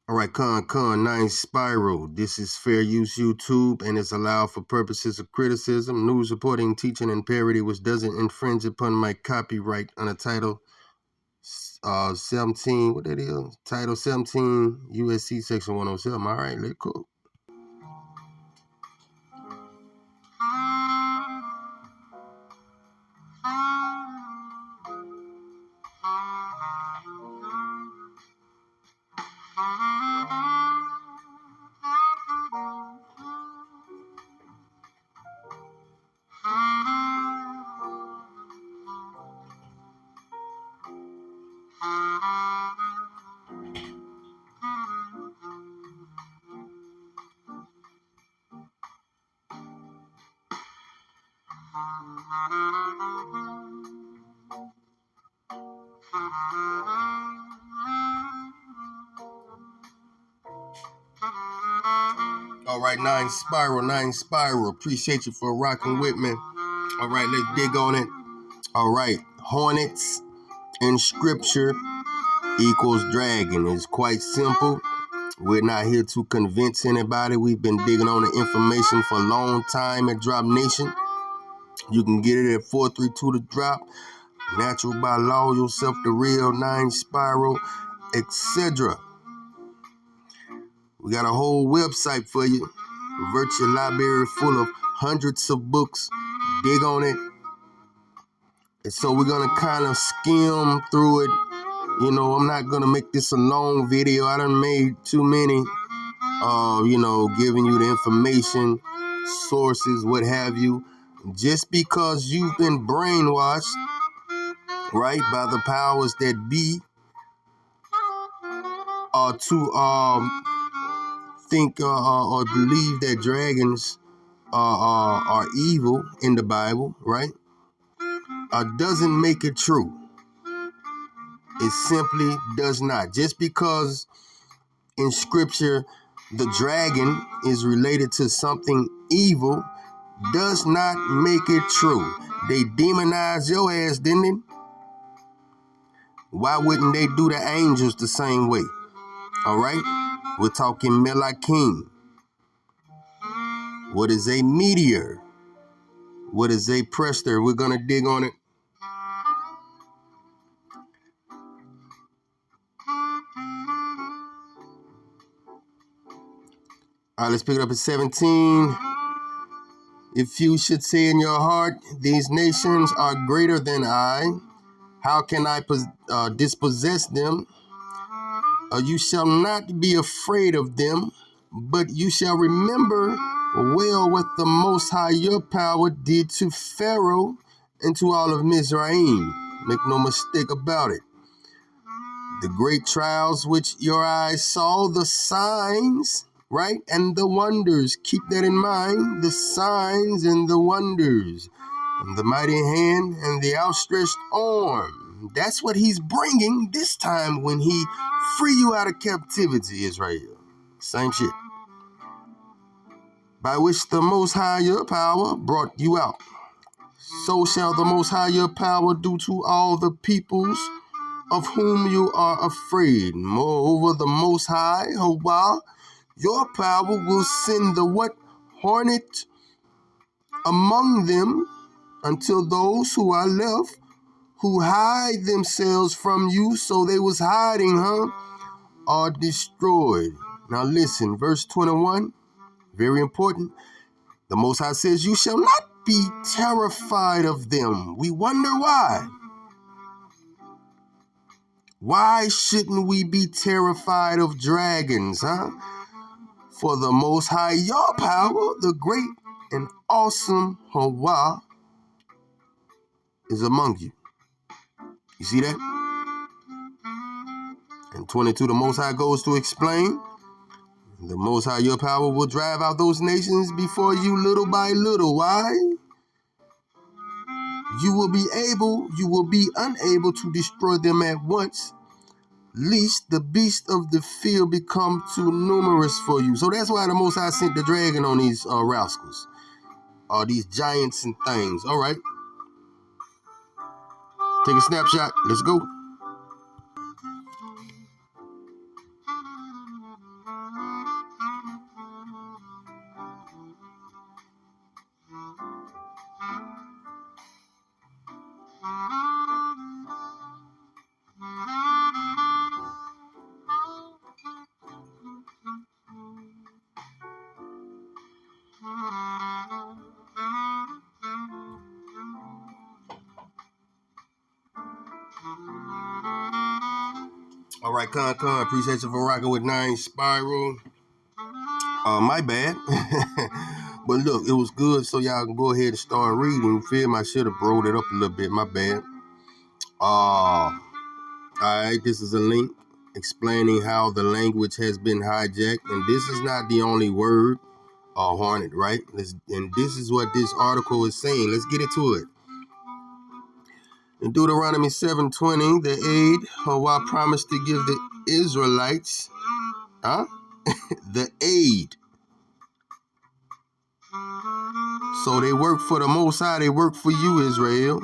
All right, nine spiral. This is fair use YouTube and is allowed for purposes of criticism, news reporting, teaching, and parody, which doesn't infringe upon my copyright under Title 17. What that is? Title 17 USC Section 107. All right, let's go. All right, nine spiral. Appreciate you for rocking with me. All right, let's dig on it. All right, hornets in scripture equals dragon. It's quite simple. We're not here to convince anybody. We've been digging on the information for a long time at Drop Nation. You can get it at 432 to drop. Natural by law, yourself the real, nine spiral, etc. We got a whole website for you. A virtual library full of hundreds of books. Dig on it. And so we're going to kind of skim through it. You know, I'm not going to make this a long video. I done made too many, giving you the information, sources, what have you. Just because you've been brainwashed, right, by the powers that be, to think or believe that dragons are evil in the Bible, right, doesn't make it true. It simply does not. Just because in scripture the dragon is related to something evil does not make it true. They demonized your ass, didn't they? Why wouldn't they do the angels the same way? All right? We're talking Malakim. What is a meteor? What is a Prester? We're going to dig on it. All right, let's pick it up at 17. If you should say in your heart, these nations are greater than I, how can I dispossess them? You shall not be afraid of them, but you shall remember well what the Most High your power did to Pharaoh and to all of Mizraim. Make no mistake about it. The great trials which your eyes saw, the signs, right, and the wonders. Keep that in mind, the signs and the wonders, and the mighty hand and the outstretched arm. That's what he's bringing this time when he free you out of captivity, Israel. Same shit. By which the Most High your power brought you out. So shall the Most High your power do to all the peoples of whom you are afraid. Moreover, the Most High, Yahweh, your power will send the what? Hornet among them until those who are left, who hide themselves from you, so they was hiding, are destroyed. Now listen, verse 21, very important. The Most High says, you shall not be terrified of them. We wonder why. Why shouldn't we be terrified of dragons, For the Most High, your power, the great and awesome Yahweh, is among you. You see that? And 22, the Most High goes to explain, the Most High, your power, will drive out those nations before you little by little. Why? You will be unable to destroy them at once, lest the beasts of the field become too numerous for you. So that's why the Most High sent the dragon on these rascals, these giants and things. All right. Take a snapshot. Let's go. right, Con, appreciate you for rocking with 9 Spiral. My bad. But look, it was good, so y'all can go ahead and start reading. You feel me? I should have broed it up a little bit. My bad. Alright, this is a link explaining how the language has been hijacked, and this is not the only word, Hornet, right? And this is what this article is saying. Let's get into it. In Deuteronomy 7:20, the aid Yahweh promised to give the Israelites, the aid. So they work for the Most High, they work for you, Israel.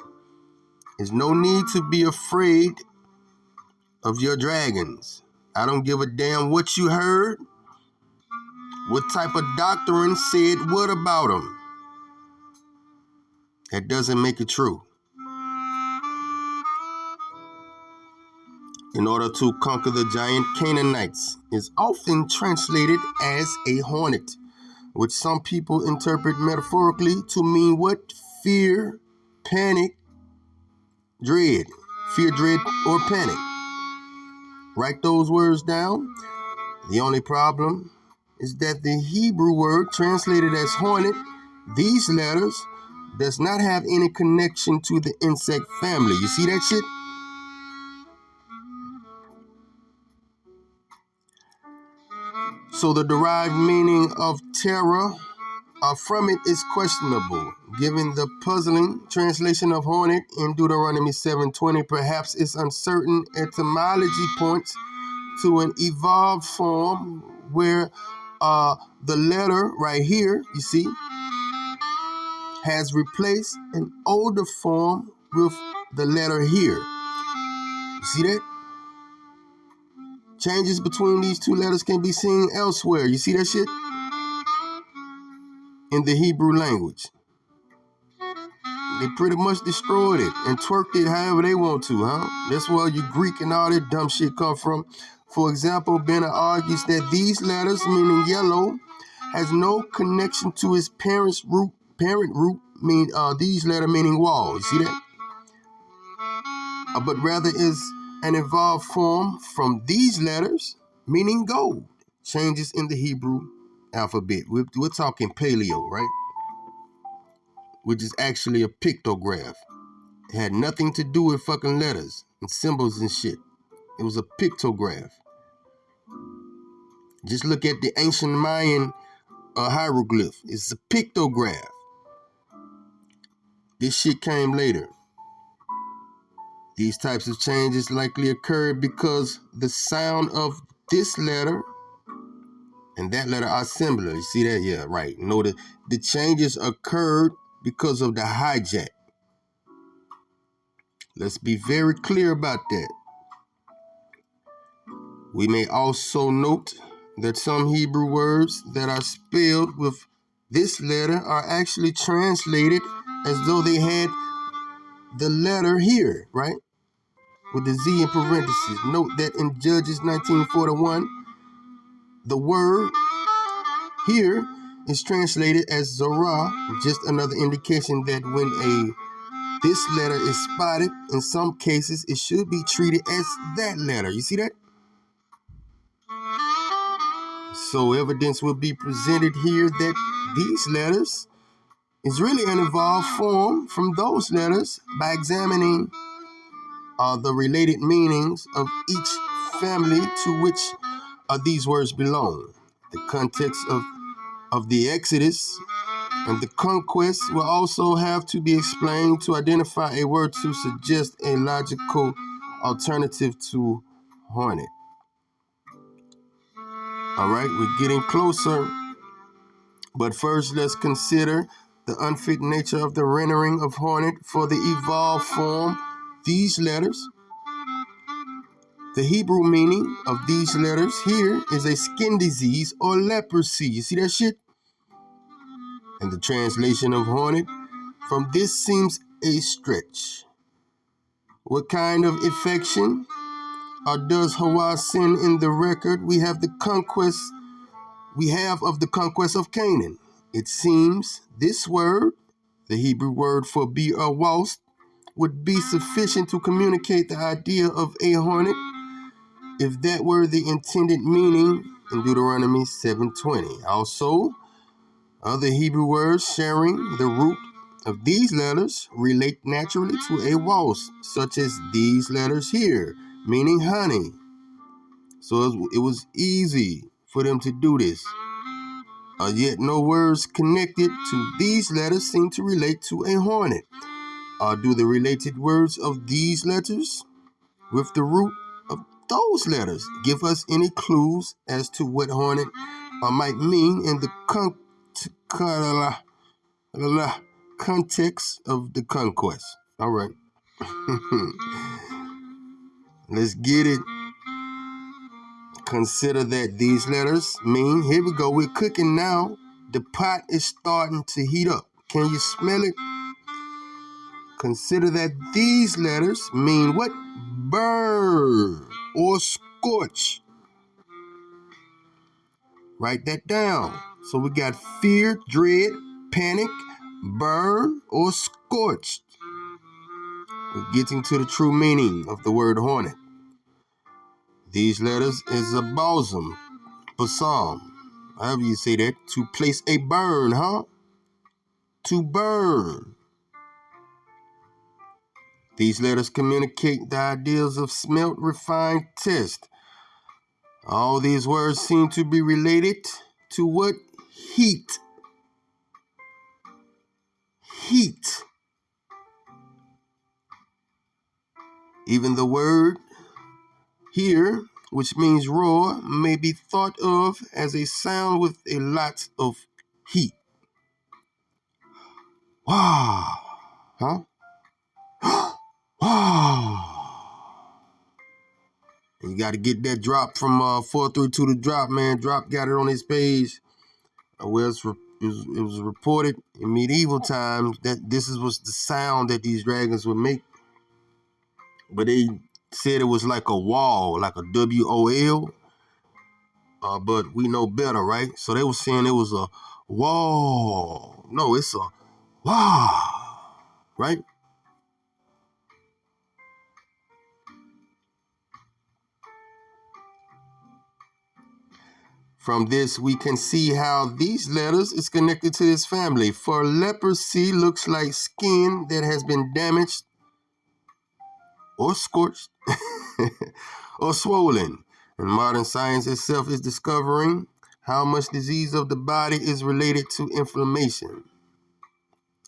There's no need to be afraid of your dragons. I don't give a damn what you heard, what type of doctrine said what about them. That doesn't make it true. In order to conquer the giant Canaanites is often translated as a hornet, which some people interpret metaphorically to mean what? Fear, panic, dread. Fear, dread, or panic. Write those words down. The only problem is that the Hebrew word translated as hornet, these letters, does not have any connection to the insect family. You see that shit? So the derived meaning of terror from it is questionable. Given the puzzling translation of hornet in Deuteronomy 7:20, perhaps its uncertain etymology points to an evolved form where the letter right here, you see, has replaced an older form with the letter here. You see that? Changes between these two letters can be seen elsewhere. You see that shit? In the Hebrew language. They pretty much destroyed it and twerked it however they want to, huh? That's where your Greek and all that dumb shit come from. For example, Benner argues that these letters, meaning yellow, has no connection to its parent root, these letters meaning wall. You see that? But rather is an evolved form from these letters, meaning gold. Changes in the Hebrew alphabet. We're talking paleo, right? Which is actually a pictograph. It had nothing to do with fucking letters and symbols and shit. It was a pictograph. Just look at the ancient Mayan hieroglyph. It's a pictograph. This shit came later. These types of changes likely occurred because the sound of this letter and that letter are similar. You see that? Yeah, right. No, the changes occurred because of the hijack. Let's be very clear about that. We may also note that some Hebrew words that are spelled with this letter are actually translated as though they had the letter here, right? With the Z in parentheses. Note that in Judges 19:41, the word here is translated as Zorah, just another indication that when this letter is spotted, in some cases it should be treated as that letter. You see that? So evidence will be presented here that these letters is really an evolved form from those letters by examining the related meanings of each family to which these words belong. The context of the Exodus and the conquest will also have to be explained to identify a word to suggest a logical alternative to hornet. All right, we're getting closer. But first, let's consider the unfit nature of the rendering of hornet for the evolved form. These letters, the Hebrew meaning of these letters here is a skin disease or leprosy. You see that shit? And the translation of hornet from this seems a stretch. What kind of infection does Hawa send in the record? We have of the conquest of Canaan. It seems this word, the Hebrew word for be or wasp, would be sufficient to communicate the idea of a hornet. if that were the intended meaning in Deuteronomy 7:20. Also, other Hebrew words sharing the root of these letters relate naturally to a wasp, such as these letters here, meaning honey. So it was easy for them to do this. Yet no words connected to these letters seem to relate to a hornet. Do the related words of these letters with the root of those letters give us any clues as to what hornet might mean in the context of the conquest? All right. Let's get it. Consider that these letters mean, here we go, we're cooking now. The pot is starting to heat up. Can you smell it? Consider that these letters mean what? Burn or scorch. Write that down. So we got fear, dread, panic, burn, or scorched. We're getting to the true meaning of the word hornet. These letters is a balsam, however you say that, to place a burn, to burn. These letters communicate the ideas of smelt, refined, test. All these words seem to be related to what? Heat. Heat. Even the word here, which means roar, may be thought of as a sound with a lot of heat. Wow. Wow. You got to get that drop from 432 to drop, man. Drop got it on his page. Where it was reported in medieval times that this was the sound that these dragons would make. But they said it was like a wall, like a WOL. But we know better, right? So they were saying it was a wall. No, it's a wow, right? From this, we can see how these letters is connected to this family. For leprosy looks like skin that has been damaged or scorched or swollen. And modern science itself is discovering how much disease of the body is related to inflammation.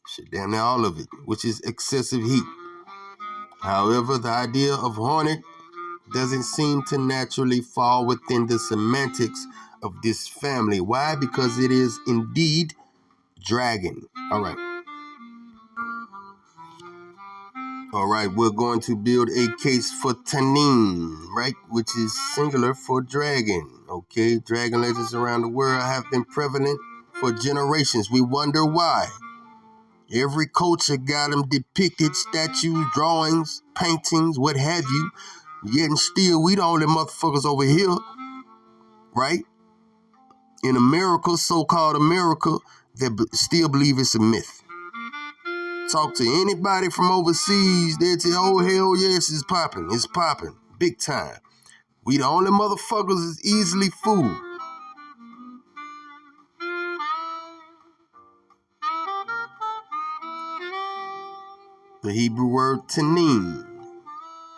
Shit, damn near all of it, which is excessive heat. However, the idea of hornet doesn't seem to naturally fall within the semantics of this family. Why? Because it is indeed dragon. All right, we're going to build a case for tanin, right? Which is singular for dragon. Okay, dragon legends around the world have been prevalent for generations. We wonder why. Every culture got them depicted, statues, drawings, paintings, what have you. Yet and still, we the only motherfuckers over here, right? In America, so-called America, that still believe it's a myth. Talk to anybody from overseas, they'll tell, oh, hell yes, it's popping. It's popping. Big time. We the only motherfuckers is easily fooled. The Hebrew word tanin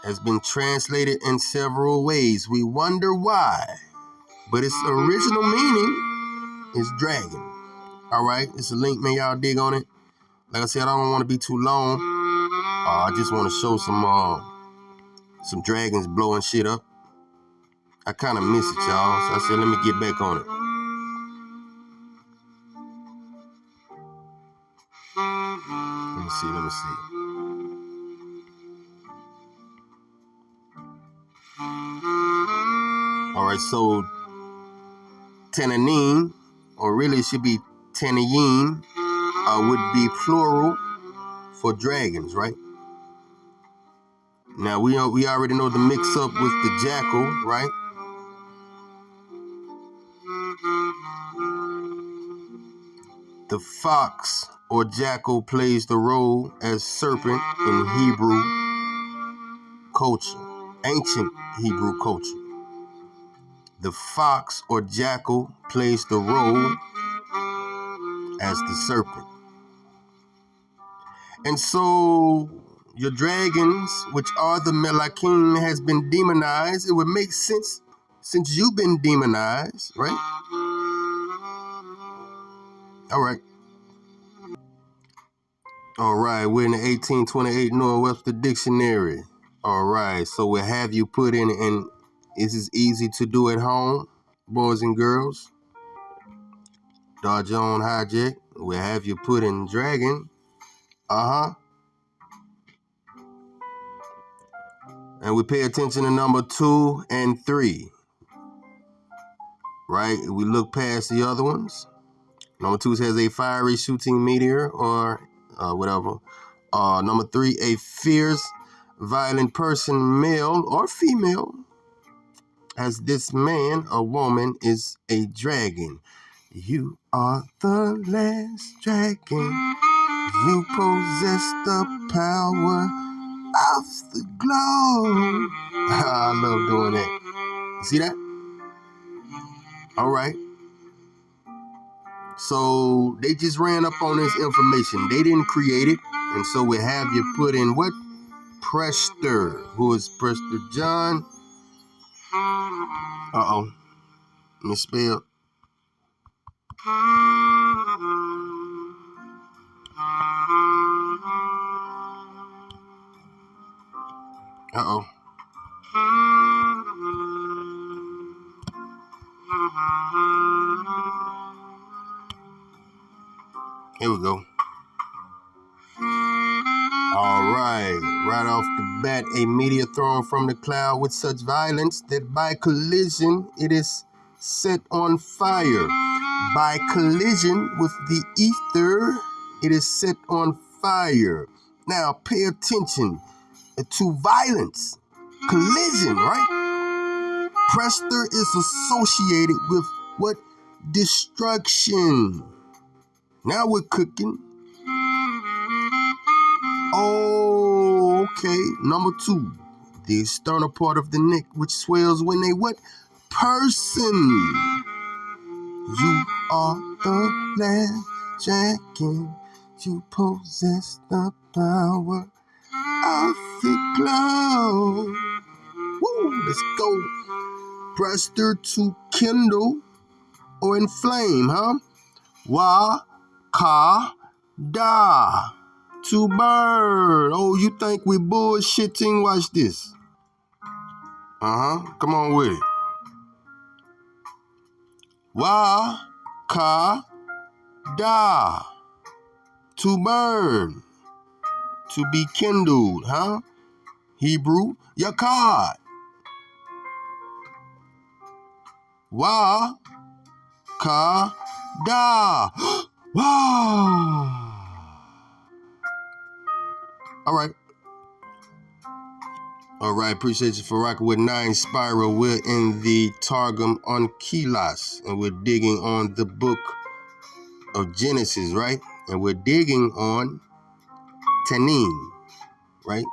has been translated in several ways. We wonder why. But its original meaning is dragon. All right, it's a link, man. Y'all dig on it. Like I said, I don't want to be too long. I just want to show some dragons blowing shit up. I kind of miss it, y'all. So I said, let me get back on it. Let me see. All right, so Tananim, or really it should be Tanayim, would be plural for dragons, right? Now we already know the mix-up with the jackal, right? The fox or jackal plays the role as serpent in Hebrew culture, ancient Hebrew culture. the fox or jackal plays the role as the serpent. And so your dragons, which are the Malakim, has been demonized. It would make sense since you've been demonized, right? All right. All right, we're in the 1828 Northwebster Dictionary. All right, so we'll have you put in, and this is easy to do at home, boys and girls. Dodge your own hijack. We'll have you put in dragon. And we pay attention to number 2 and 3. Right? We look past the other ones. Number 2 says a fiery shooting meteor or whatever. Number 3, a fierce, violent person, male or female, as this man or woman is a dragon. You are the last dragon. You possess the power of the globe. I love doing that. See that? All right. So they just ran up on this information. They didn't create it. And so we have you put in what? Prester. Who is Prester John? Uh-oh. Misspelled. Uh-oh. Here we go. All right. Right off the bat, a meteor thrown from the cloud with such violence that by collision it is set on fire. By collision with the ether, it is set on fire. Now, pay attention to violence. Collision, right? Prester is associated with what? Destruction. Now we're cooking. Oh, okay. Number 2, the external part of the neck, which swells when they what? Person. You are the last dragon. You possess the power of the globe. Woo, let's go. Prester to kindle or inflame, huh? Wa, ka, da. To burn. Oh, you think we bullshitting? Watch this. Come on with it. Wa, ka, da. To burn. To be kindled, huh? Hebrew, yakad. Wa, ka, da. Wow. All right, appreciate you for rocking with 9 Spiral. We're in the Targum on Kilas, and we're digging on the book of Genesis, right? And we're digging on Tanim, right?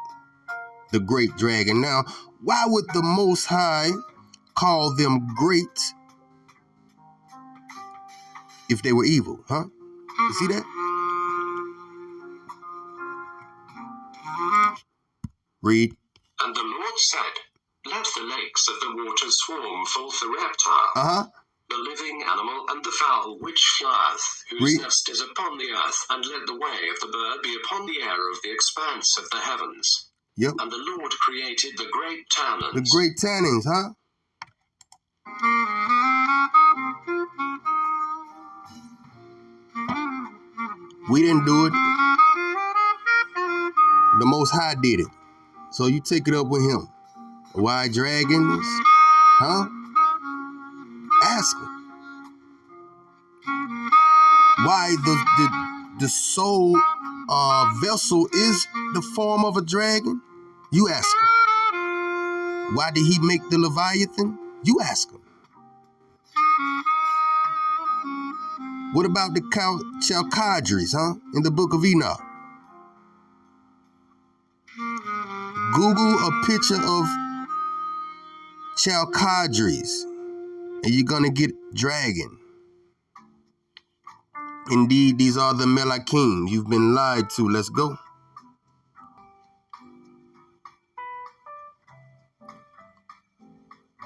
The great dragon. Now, why would the Most High call them great if they were evil, huh? You see that? Read. And the Lord said, let the lakes of the waters swarm forth the reptile, the living animal, and the fowl which flieth, whose nest is upon the earth, and let the way of the bird be upon the air of the expanse of the heavens. Yep. And the Lord created the great tannins. The great tannins, huh? We didn't do it. The Most High did it. So you take it up with him. Why dragons? Huh? Ask him. Why the soul vessel is the form of a dragon? You ask him. Why did he make the Leviathan? You ask him. What about the Chalcadres, huh? In the book of Enoch. Google a picture of Chalcadres. and you're gonna get dragon. Indeed, these are the Malakim. You've been lied to. Let's go.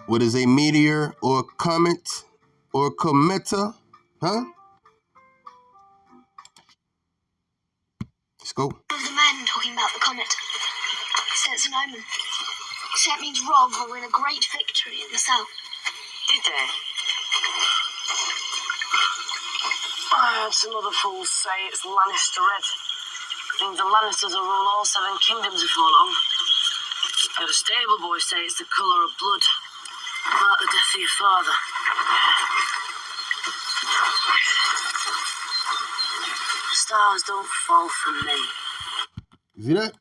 What is a meteor or a comet or a cometa? Huh? Let's go. The man talking about the comet said it's an omen. So it means Rob will win a great victory in the south. Did they? I heard some other fools say it's Lannister red. Means the Lannisters will rule all 7 kingdoms before long. I heard a stable boy say it's the colour of blood, like the death of your father. Stars don't fall from men. See that?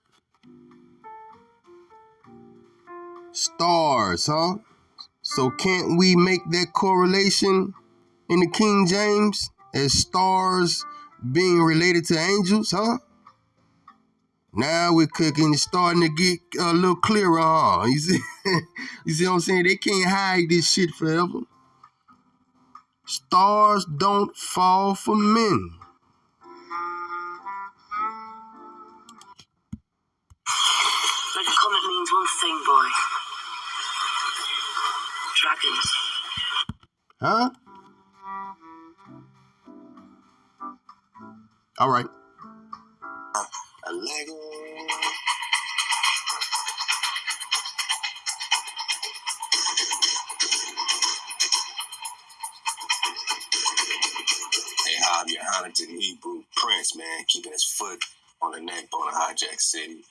Stars, huh? So can't we make that correlation in the King James as stars being related to angels, huh? Now we're cooking. It's starting to get a little clearer, huh? You see, you see what I'm saying? They can't hide this shit forever. Stars don't fall for men. Red comet means one thing, boy. Dragons. Huh? All right. A Lego. Hey, Hob, your Huntington Hebrew Prince, man, keeping his foot on the neck bone of Hijack City.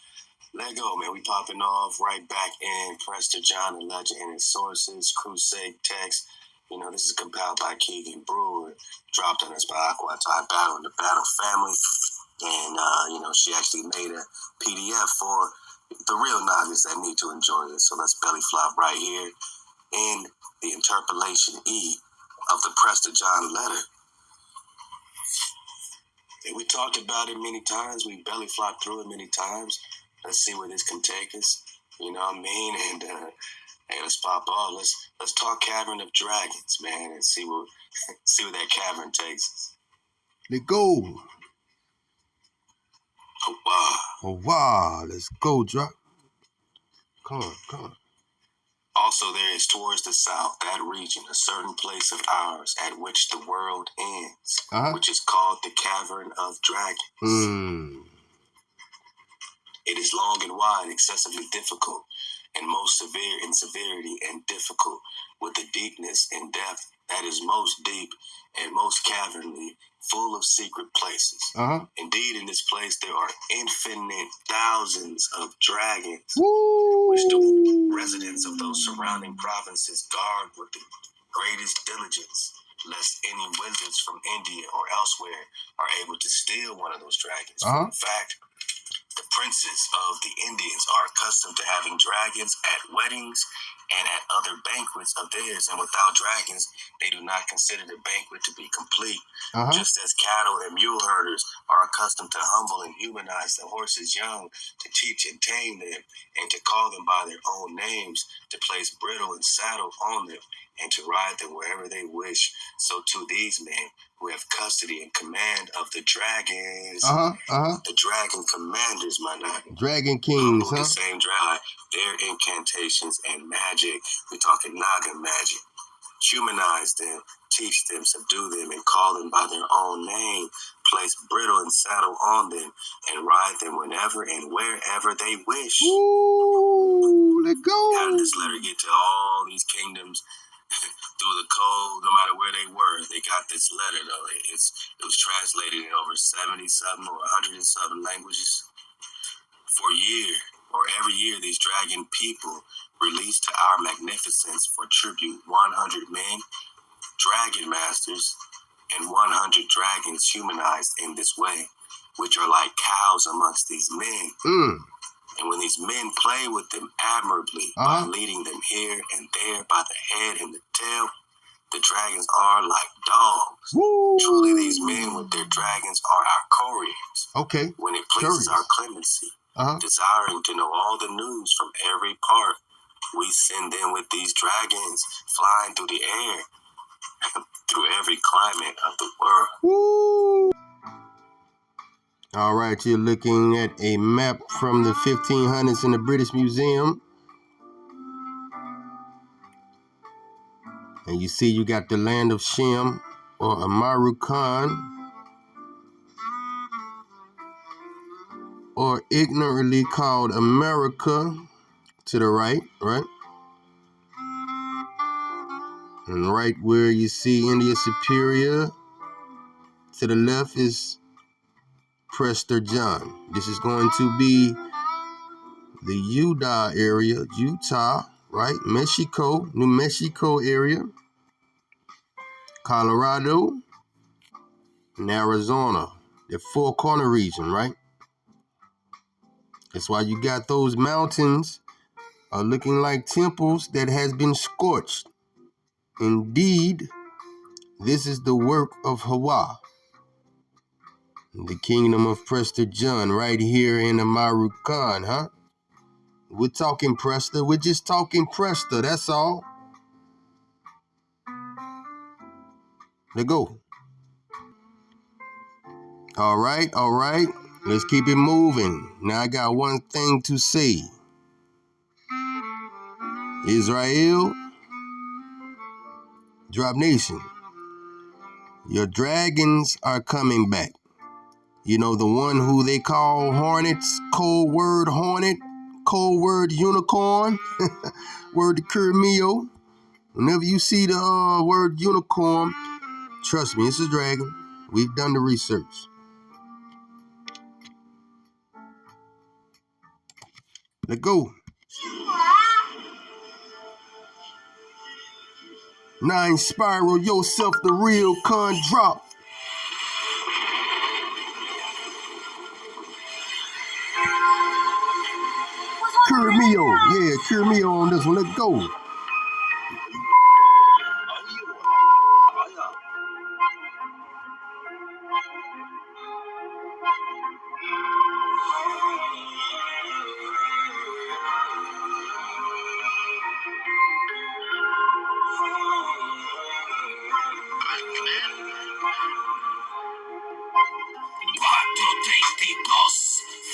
Lego, man, we popping off right back in Prester John, the legend and its sources, crusade text. You know, this is compiled by Keegan Brewer, dropped on us by Aquatai Battle in the Battle family. And, you know, she actually made a PDF for the real novice that need to enjoy it. So let's belly flop right here in the interpolation E of the Prester John letter. And we talked about it many times. We belly flopped through it many times. Let's see where this can take us. You know what I mean? And hey, let's pop off. Let's talk Cavern of Dragons, man, and see where that cavern takes us. Let's go. Oh wow. Oh wow. Let's go, drop. Come on. Also, there is towards the south, that region, a certain place of ours at which the world ends, which is called the Cavern of Dragons. It is long and wide, excessively difficult, and most severe in severity and difficult, with a deepness and depth that is most deep and most cavernly, full of secret places. Indeed, in this place there are infinite thousands of dragons, which the residents of those surrounding provinces guard with the greatest diligence, lest any wizards from India or elsewhere are able to steal one of those dragons. In fact, the princes of the Indians are accustomed to having dragons at weddings and at other banquets of theirs, and without dragons, they do not consider the banquet to be complete. Just as cattle and mule herders are accustomed to humble and humanize the horses young, to teach and tame them, and to call them by their own names, to place bridle and saddle on them, and to ride them wherever they wish, so too these men who have custody and command of the dragons, the dragon commanders, my knight. Dragon kings, the same dragon, their incantations and magic. We're talking Naga magic. Humanize them, teach them, subdue them, and call them by their own name. Place bridle and saddle on them, and ride them whenever and wherever they wish. Ooh, let go. How did this letter get to all these kingdoms? Through the code, no matter where they were, they got this letter though. It was translated in over 70 something or 100 and something languages. For every year, these dragon people release to our magnificence for tribute 100 men, dragon masters, and 100 dragons humanized in this way, which are like cows amongst these men. And when these men play with them admirably by leading them here and there by the head and the tail, the dragons are like dogs. Truly, these men with their dragons are our couriers. When it pleases our clemency, desiring to know all the news from every part We send them with these dragons flying through the air, through every climate of the world. Woo! All right, you're looking at a map from the 1500s in the British Museum. And you see you got the land of Shem, or Amaru Khan, or ignorantly called America, to the right, right? And right where you see India Superior, to the left is Prester John. This is going to be the Utah area, Utah, right? Mexico, New Mexico area, Colorado, and Arizona. The Four Corner region, right? That's why you got those mountains looking like temples that has been scorched. Indeed, this is the work of Hawa, the kingdom of Prester John, right here in Amaru Khan, huh? We're talking Prester. We're just talking Prester. That's all. Let's go. All right, all right. Let's keep it moving. Now I got one thing to say. Israel, Drop Nation, your dragons are coming back. You know, the one who they call Hornets, code word Hornet, code word unicorn, word Kurimio. Whenever you see the word unicorn, trust me, it's a dragon. We've done the research. Let's go. 9 spiral, yourself the real con drop. Kurimio, yeah, Kurimio on this one. Let's go.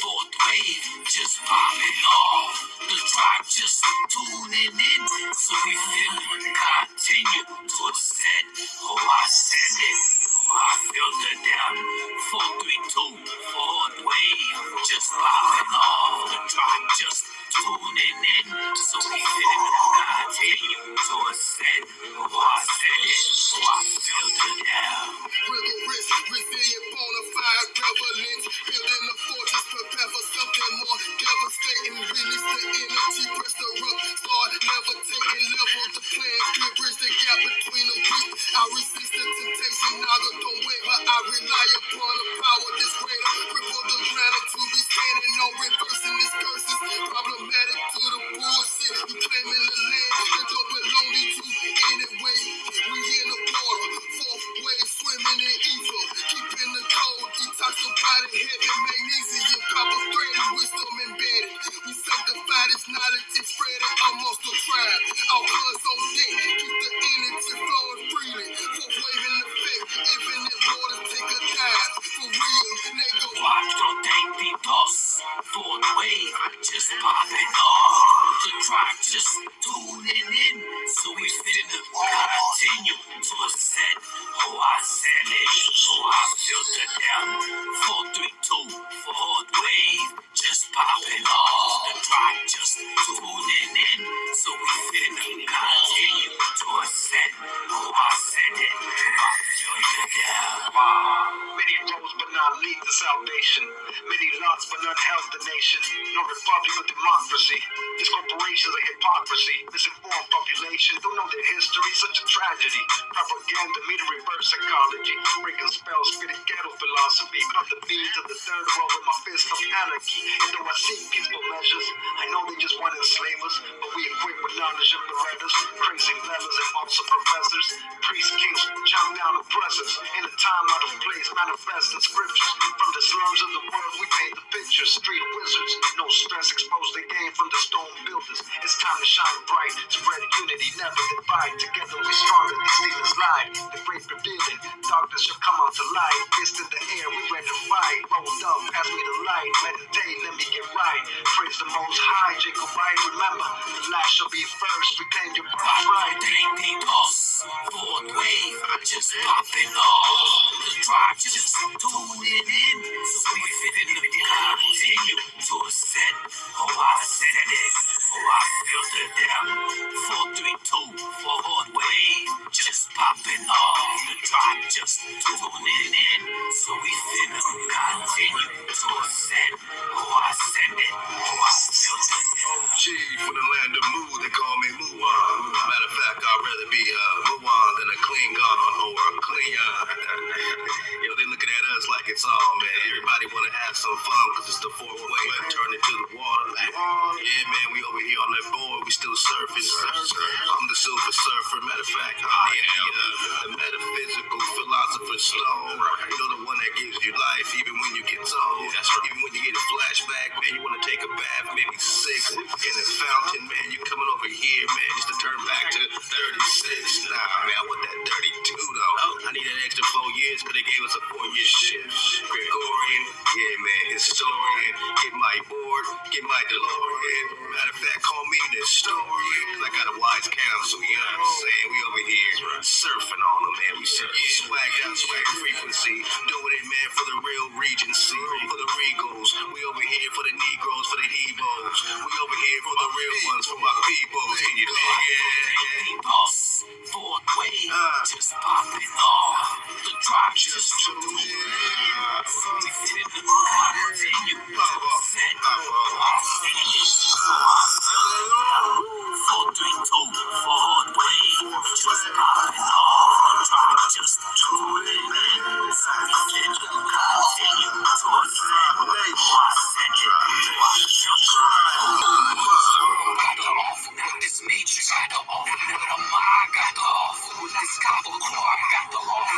Fourth wave just popping off. The tribe just tuning in, so we feel continue to ascend. Oh, I send it. Oh, I filter down. 432, fourth wave just popping off. The tribe just tuning in, so we feel continue to ascend. Oh, I send it. Oh, I filter down. Rigorous, resilient, bona fide, prevalent, building a fortress, prepare for something more devastating. Release the energy, press the rock, start levitating, level the plan, could bridge the gap between the weak. I resist the temptation, Naga don't waver, I rely upon a power that's greater. Cripple the ground to be standing, no reversing these curses. Problematic to the bullshit, you claiming the land that don't belong to you anyway. We in the water, fourth wave swimming in ether, keeping the cold, detox the body, heavy magnesium, copper thread, wisdom embedded. We sanctify this knowledge and spread it amongst the tribe. Our blood's on deck, keep the energy flowing freely. Fourth wave in effect, infinite waters take a dive. For real, nigga. Cuatro tentitos, fourth wave just popping off. The tribe just tuning in, so we finna continue to ascend. Oh, I send it. Oh, I filter down. 432, fourth wave just popping off. The tribe just tuning in, so we finna continue to ascend. Oh, I send it. Oh, I filter down. Many roads but not lead to salvation. Many lots but none help the nation. No republic or democracy. These corporations are hypocrisy. Misinformed population don't know their history. Such a tragedy. Propaganda, me to reverse psychology. Breaking spells, spitting ghetto philosophy. Cut the beat of the third world with my fist of anarchy. And though I seek peaceful measures, I know they just want to enslave us. But we equip with knowledge of the letters. Crazy fellas and also professors. Priests, kings, count down oppressors. In a time out of place, manifest in scriptures. From the slums of the world, we paint the pictures. Street wizards, no stress, expose the game from the stone builders. It's time to shine bright, spread unity, never divide. Together we stronger, these demons lie. The great revealing, darkness shall come out to light. Fist in the air, we ready to fight. Rolled up, pass me the light. Meditate, let me get right. Praise the most high, Jacob right. Remember, the last shall be first. Reclaim your birthright. Fourth wave, just popping off. The drive just tuning in. So we fit in the continue to ascend. Oh, I said it. Oh, I feel the depth. 432, forward wave, just popping off. The drive just tuning in. So we fit in the continue to ascend. Oh, I send it. Oh, I feel the depth. OG from the land of Mu, they call me Muan. Matter of fact, I'd rather be Muan than a Klingon or a Klingon. Yo, they looking at us like it's on, man. Everybody want to have some fun because it's the fourth wave and turn it to the water. Yeah, man, we over here on that board, we still surfing. I'm the silver surfer. Matter of fact, the metaphysical philosopher's stone. You know, the one that gives you life even when you get old. Even when you get a flashback, man, you want to take a bath, maybe sick in a fountain, man. You coming over here, man, just to turn back to 36. Nah, man, I want that 32 though. I need an extra 4 years because they gave us a 4-year shift. Gregorian, yeah, man, historian. Get my board, get my DeLorean. Matter of fact, call me the historian because I got a wise counsel. You know what I'm saying? We over here surfing on them, man. We swag out, swag frequency, doing it, man, for the real Regency, for the Regals. We over here for the Negroes, for the Hebos. We over here for the real ones, for my peoples. Can you dig it? Fourth wave, just popping off. The drop just tuning in. We fit in the continue to ascend. Four, three, two, forward wave, just popping off. The drop just tuning in. So we fit in the continue to ascend. Got the off, now this matrix got the off, now the mind got the off. With this copper core, got the off.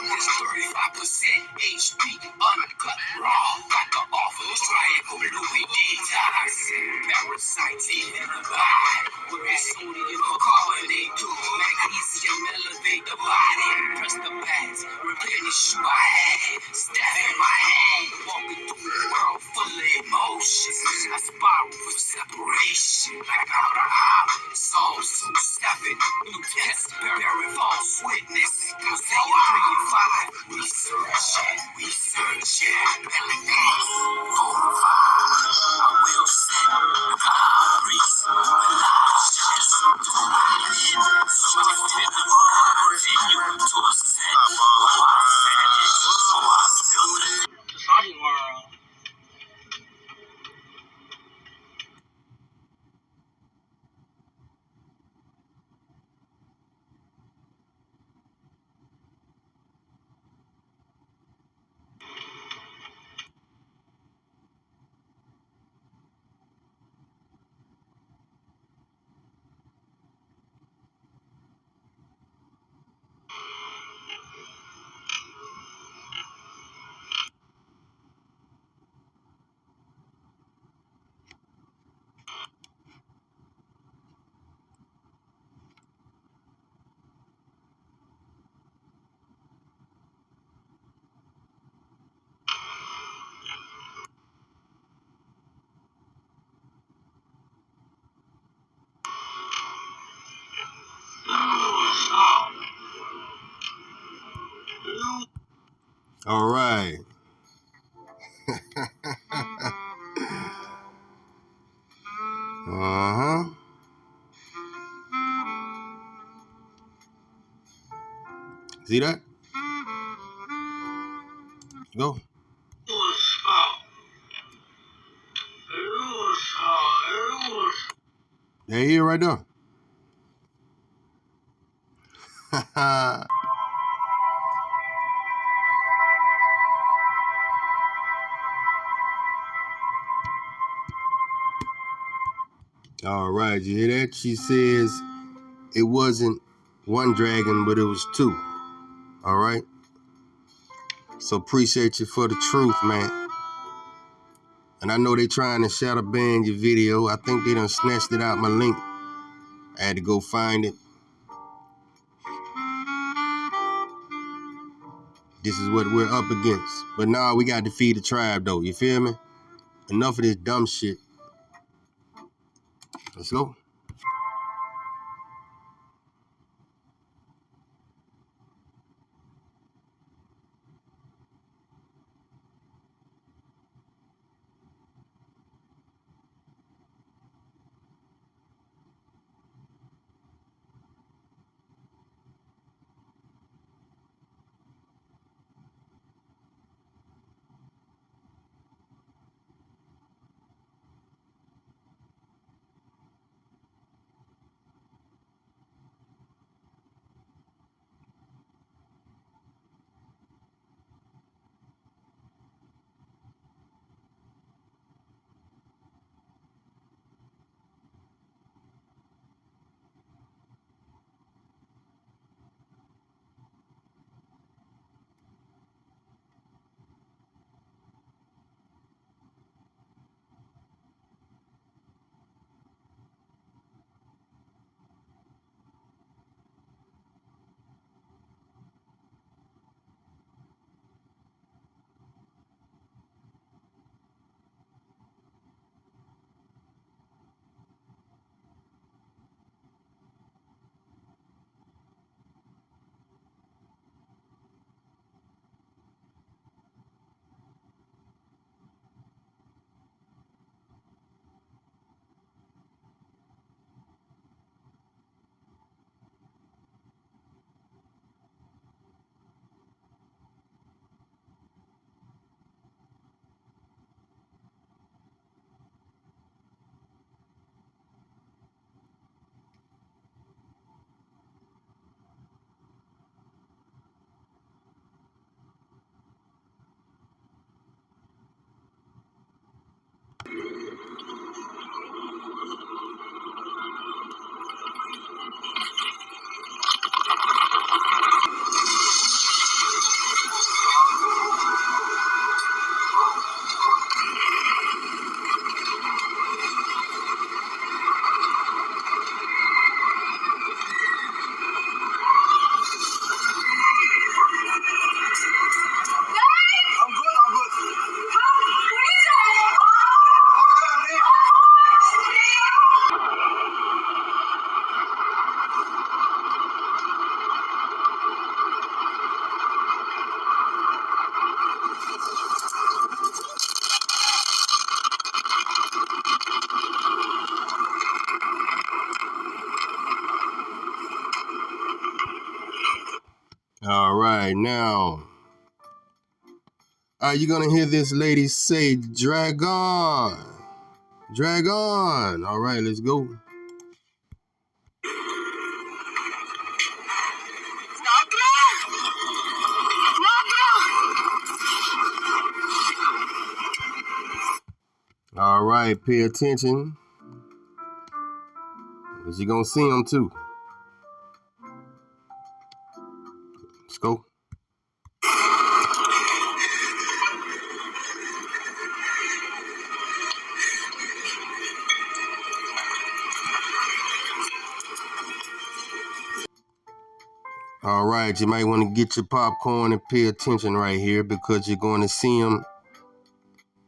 This 35% HP, uncut, raw, got the off. Triangle, Louis detox, parasites in the body. With this sodium carbonate, magnesium elevate the body. Press the pads, replenish you I had. Staff in my hand, walking through the world full of emotions. I spiral for separation, like out of eye. Psalms 2:7, New Testament, bearing false witness. Hosea 3:5, we search it. Malakim 4:5, I will send the priest, the lies just tuning in. So we fit the continue to ascend. Oh, I send it. Oh, I feel it. All right. Uh-huh. See that? Go. They here right now. All right, you hear that? She says it wasn't one dragon, but it was two. All right. So appreciate you for the truth, man. And I know they trying to shadow ban your video. I think they done snatched it out my link. I had to go find it. This is what we're up against. But nah, we got to feed the tribe though. You feel me? Enough of this dumb shit. Let's go. All right, now, you're going to hear this lady say, dragon, dragon. All right, let's go. All right, pay attention, because you're going to see them too. Let's go. All right, you might want to get your popcorn and pay attention right here, because you're going to see them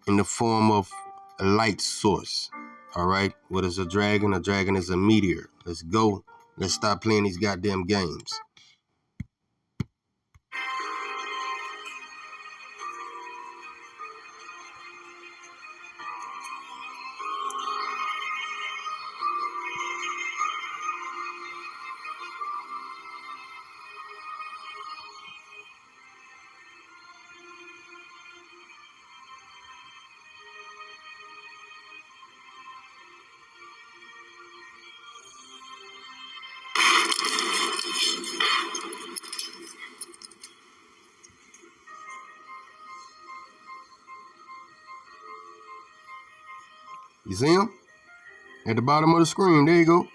in the form of a light source. All right, what is a dragon? A dragon is a meteor. Let's go. Let's stop playing these goddamn games. You see him? At the bottom of the screen. There you go.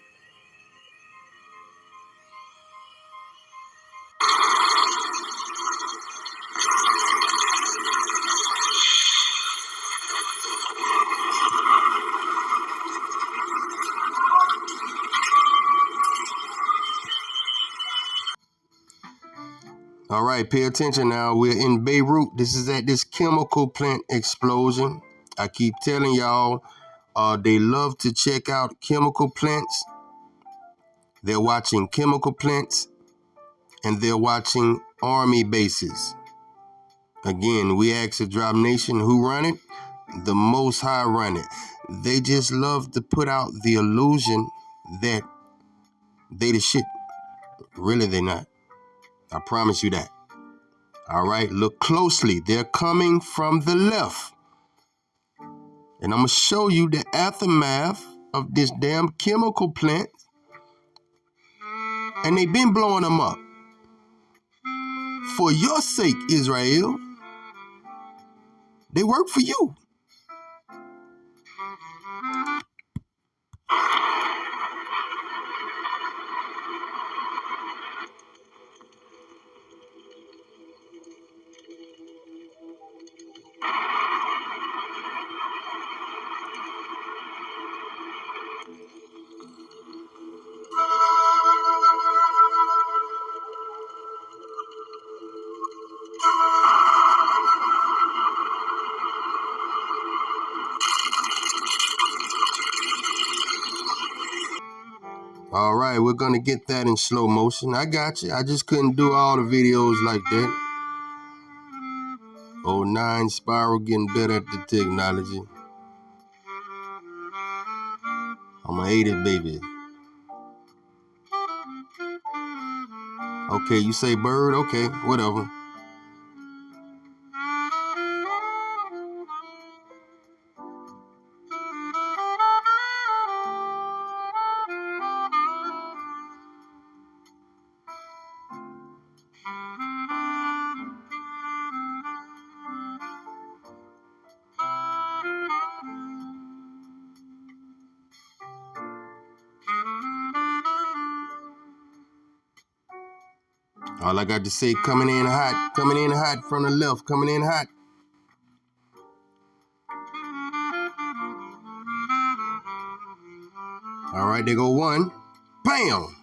All right, pay attention now. We're in Beirut. This is at this chemical plant explosion. I keep telling y'all, they love to check out chemical plants. They're watching chemical plants and they're watching army bases. Again, we ask the Drop Nation who run it. The Most High run it. They just love to put out the illusion that they the shit. Really, they not. I promise you that. All right, look closely. They're coming from the left. And I'm going to show you the aftermath of this damn chemical plant. And they've been blowing them up. For your sake, Israel, they work for you. All right, we're going to get that in slow motion. I got you. I just couldn't do all the videos like that. 09 Spiral getting better at the technology. I'm going to hate it, baby. Okay, you say bird? Okay, whatever. All I got to say, coming in hot from the left, coming in hot. All right, there go one. Bam!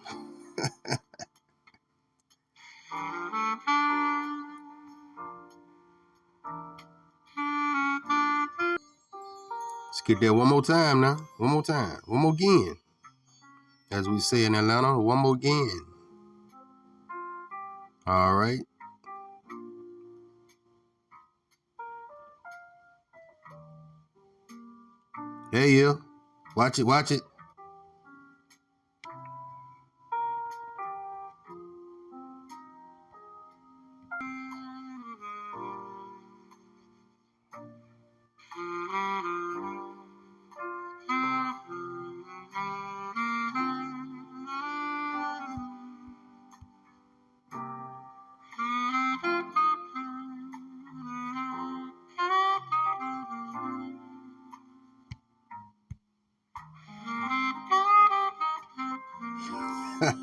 Let's get there one more time now. One more time. One more again. As we say in Atlanta, one more again. All right. Hey, yeah. Watch it, watch it.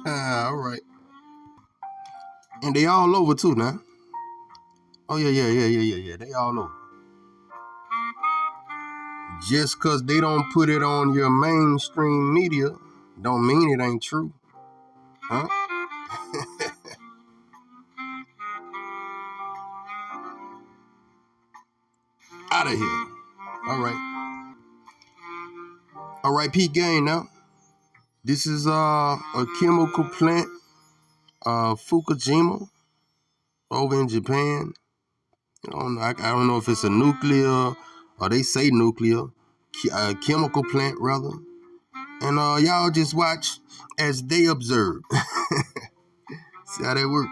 All right. And they all over too now. Oh, yeah. They all over. Just because they don't put it on your mainstream media don't mean it ain't true. Huh? Out of here. All right. All right, Pete Gang now. This is a chemical plant, Fukushima, over in Japan. I don't know if it's a nuclear, or they say nuclear, chemical plant rather. And y'all just watch as they observe. See how that work?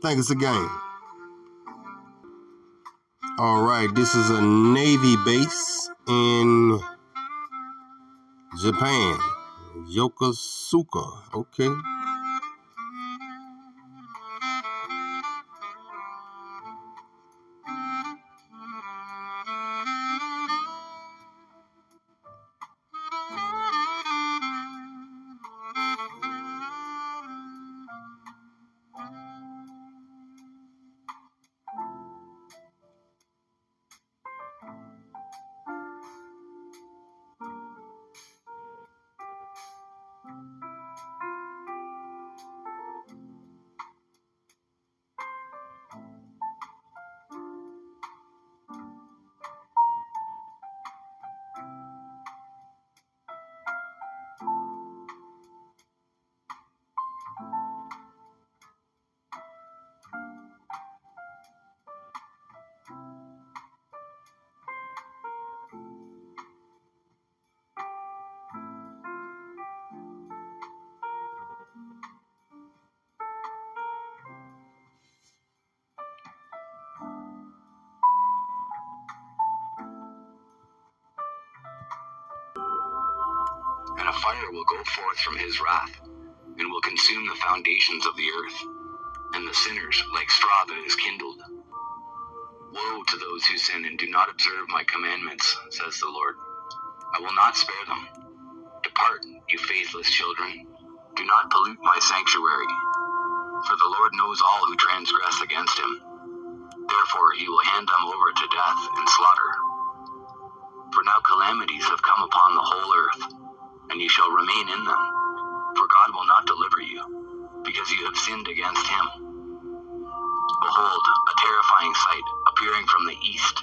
think it's a game. All right, this is a Navy base in Japan. Yokosuka. Okay. And a fire will go forth from his wrath, and will consume the foundations of the earth, and the sinners like straw that is kindled. Woe to those who sin and do not observe my commandments, says the Lord. I will not spare them. Depart, you faithless children. Do not pollute my sanctuary. For the Lord knows all who transgress against him. Therefore he will hand them over to death and slaughter. For now calamities have come upon the whole earth, and you shall remain in them. For God will not deliver you, because you have sinned against him. Behold, a terrifying sight appearing from the east.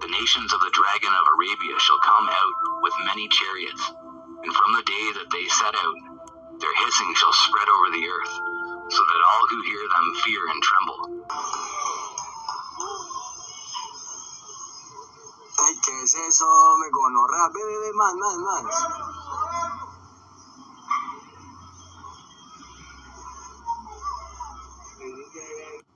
The nations of the dragon of Arabia shall come out with many chariots, and from the day that they set out, their hissing shall spread over the earth, so that all who hear them fear and tremble. Ay, ¿qué es eso? Me gonorrea. Ve, más.